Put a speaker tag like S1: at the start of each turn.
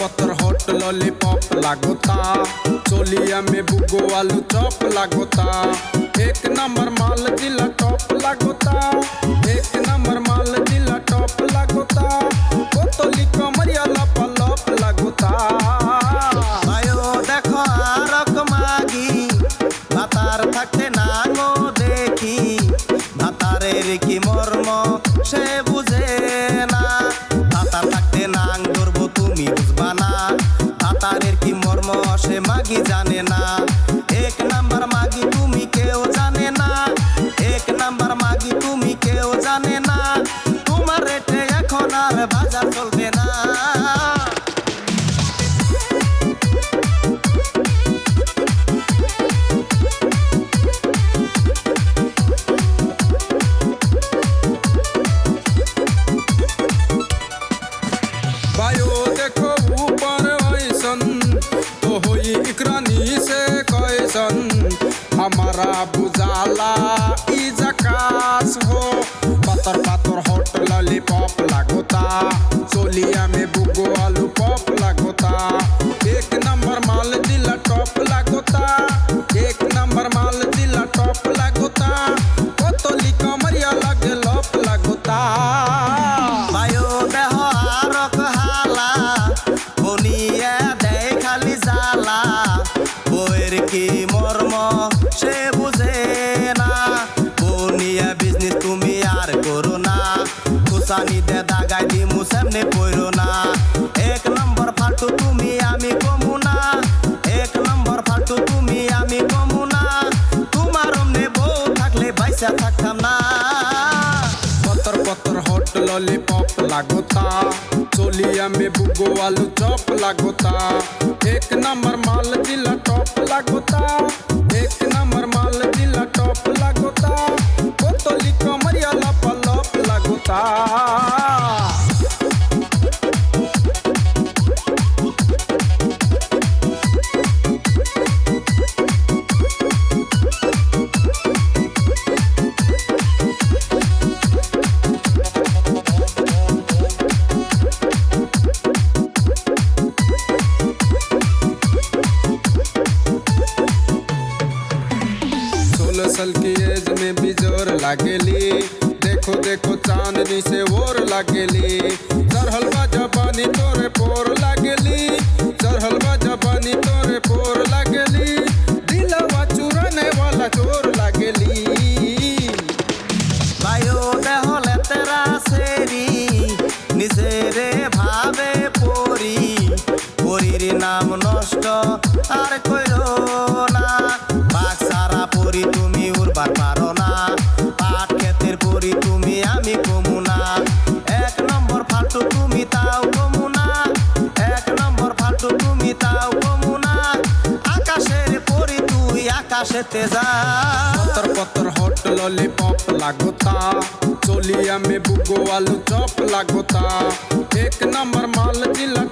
S1: पत्तर hot lollipop लागोता, चोलिया में बुगो आलू चॉप लागोता। एक नंबर माल जिला टॉप लागोता, एक नंबर माल जिला टॉप लागोता। बोतली कमरिया लपा लप लागोता।
S2: आयो देखो आरक मागी भातार थाकते नांगो देखी, भातारेर की मर्म से बुझे ना। भातार थाकते नांग ধরবো তুমি বুঝবা না, ভাতারের কি মর্ম সে মাগি জানে না। এক নাম্বার মাগি তুমি কেউ জানে না, এক নাম্বার মাগি তুমি কেউ জানে না। তোমার রেটে এখন আর বাজার চলবে না।
S1: बायो देखो ऊपर ऐसन तो होई इकरानी से कैसन, हमारा बुझाला ई जकास हो। पत्तर पत्तर हॉट लॉलीपॉप लागोता, चोलिया में बुगो आलू पॉप लागोता। एक नंबर माल जिला टॉप लागोता, एक नंबर माल जिला टॉप लागोता। बोतली कमरिया लगे लप लागोता।
S2: बायो देह आरक हाला বনিয়া দেয় খালি জ্বালা, বইয়ের কি মর্ম সে বুঝে না। বনিয়া বিজনেস তুমি আর করো না, খুসানি দে দাগাই দিমু সামনে পড়ো না। এক নম্বর ফালতু তুমি আমি কমু না, এক নম্বর ফালতু তুমি আমি কমু না। তোমার অমনে বউ থাকলে বাইসা থাকতাম না।
S1: पत्तर पत्तर हॉट लॉलीपॉप लागोता, चोलिया में बुगो आलू चॉप लागोता। एक नंबर माल जिला टॉप लागोता, एक नंबर माल जिला टॉप लागोता। बोतली कमरिया लपा लप लागोता। साल की एज में भी जोर लागेली, देखो देखो चांदनी से और लागेली। चढ़ल बा जबानी तोरे पोर लागेली, चढ़ल बा जबानी तोरे पोर लागेली। दिलवा चुराने वाला चोर लागेली।
S2: বায়ো দেহলে তেরা সেরি নিজেরে ভাবে পরি, পরির নাম নষ্ট আর কইরো না। বাঘ সারা পরি তুমি উড়বার পারো না, পাট ক্ষেতের পরি তুমি আমি কমু না। এক নম্বর ফালতু তুমি তাও কমু না, এক নম্বর ফালতু তুমি তাও কমু না। আকাশের পরি তুই আকাশেতে যা।
S1: पत्तर पत्तर हॉट लॉलीपॉप लागोता, चोलिया में बुगो आलू चॉप लागोता। एक नंबर माल जिला